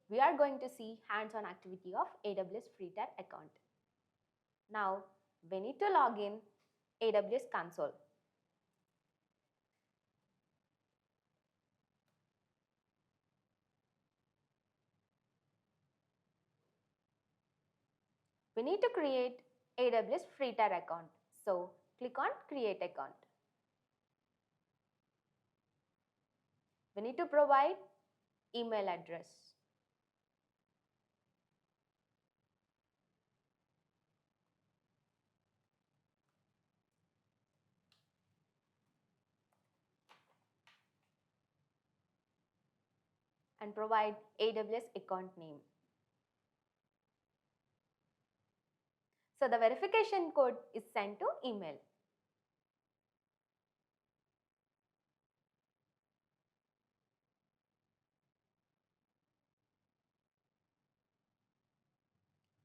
we are going to see hands-on activity of AWS free tier account. Now, we need to log in AWS console. We need to create AWS free tier account. So, click on create account. We need to provide email address. And provide AWS account name. So the verification code is sent to email.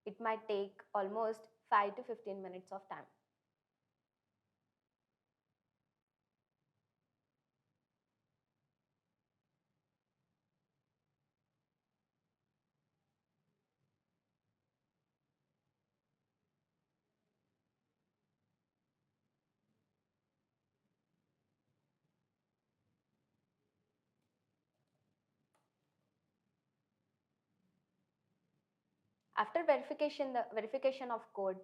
It might take almost 5 to 15 minutes of time. After the verification of code,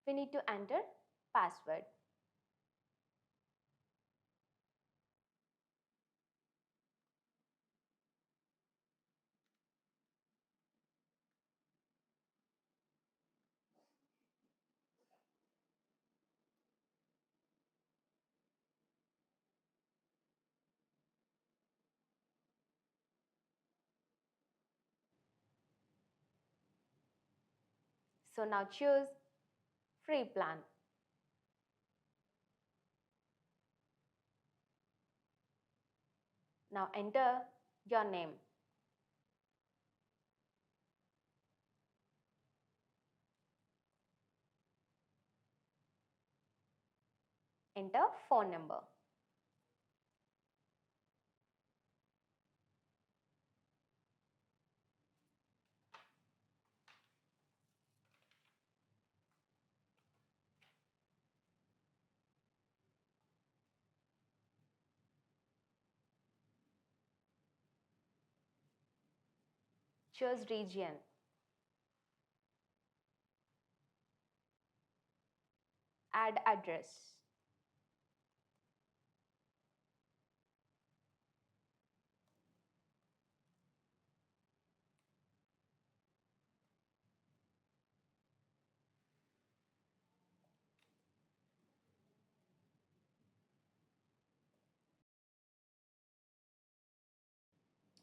we need to enter password. So now choose free plan. Now enter your name. Enter phone number. Choose region. Add address.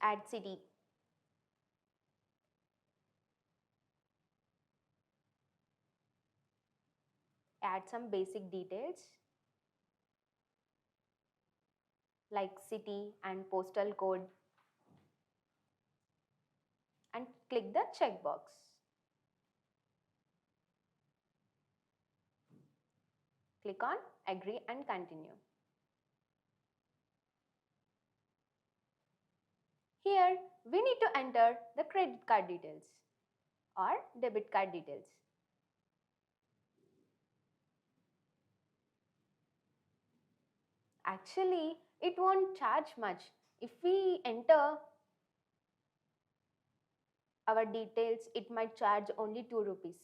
Add city. Add some basic details like city and postal code and click the checkbox. Click on agree and continue. Here we need to enter the credit card details or debit card details. Actually, it won't charge much. If we enter our details, it might charge only 2 rupees.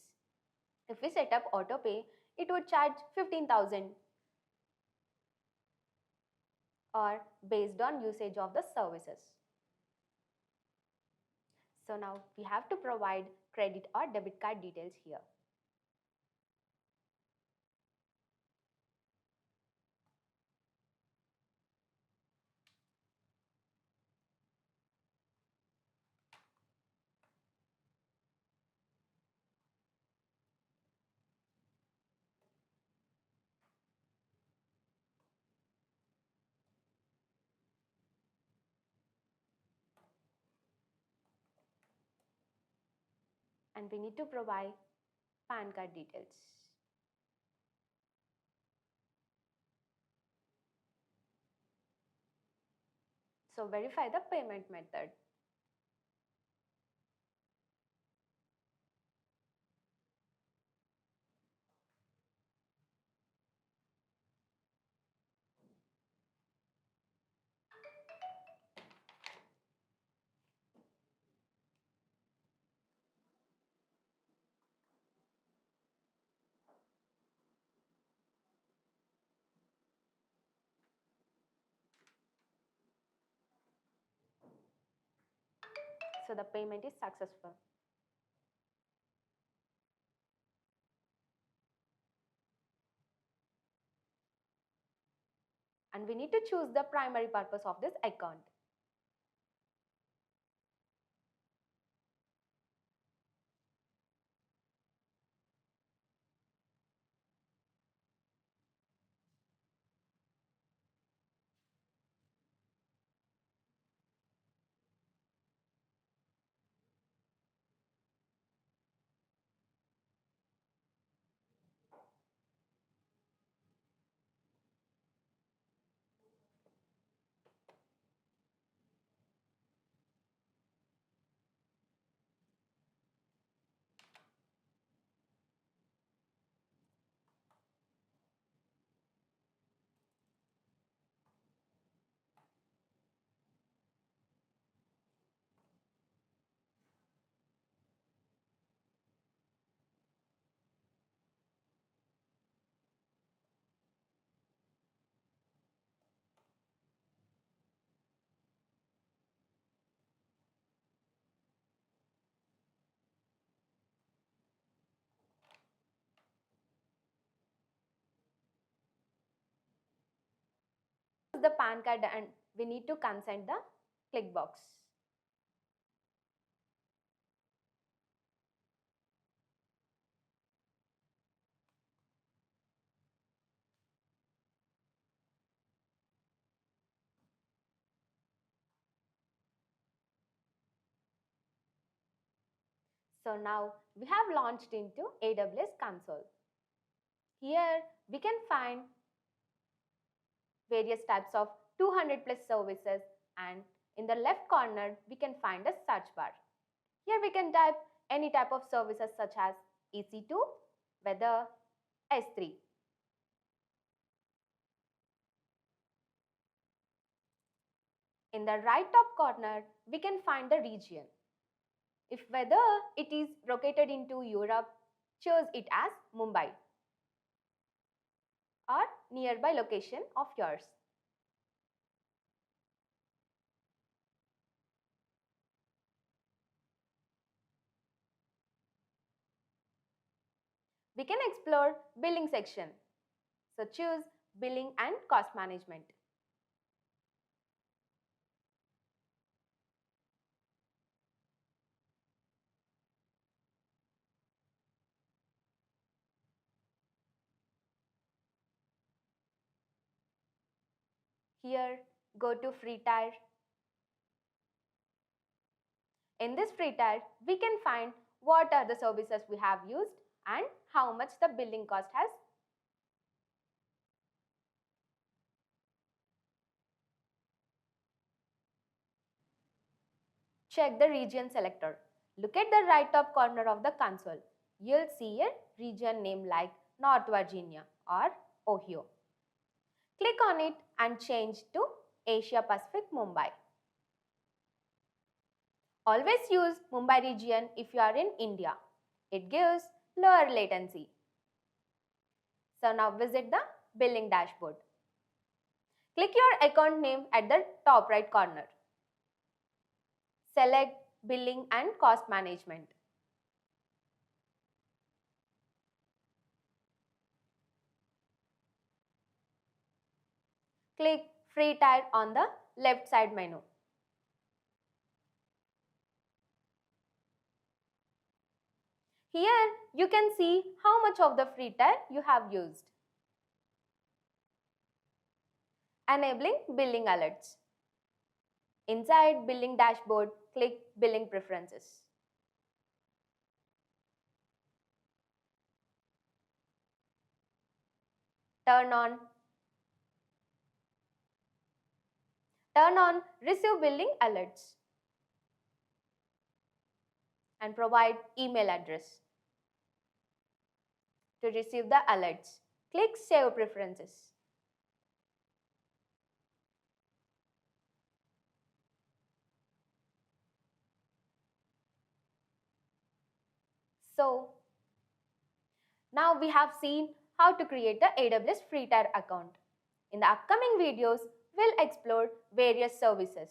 If we set up auto pay, it would charge 15,000 or based on usage of the services. So now we have to provide credit or debit card details here. And we need to provide PAN card details. So verify the payment method. So the payment is successful. And we need to choose the primary purpose of this account. The PAN card and we need to consent the click box. So now we have launched into AWS console. Here we can find various types of 200 plus services, and in the left corner we can find a search bar. Here we can type any type of services such as EC2, weather, S3. In the right top corner we can find the region. If whether it is located into Europe, choose it as Mumbai or nearby location of yours. We can explore billing section. So choose billing and cost management. Here go to free tier. In this free tier, we can find what are the services we have used and how much the billing cost has. Check the region selector. Look at the right top corner of the console. You'll see a region name like North Virginia or Ohio. Click on it and change to Asia Pacific Mumbai. Always use Mumbai region if you are in India. It gives lower latency. So now visit the billing dashboard. Click your account name at the top right corner. Select billing and cost management. Click free tier on the left side menu. Here you can see how much of the free tier you have used. Enabling billing alerts. Inside billing dashboard, click billing preferences. Turn on receive billing alerts and provide email address. To receive the alerts, click Save Preferences. So, now we have seen how to create the AWS free tier account. In the upcoming videos, we'll explore various services.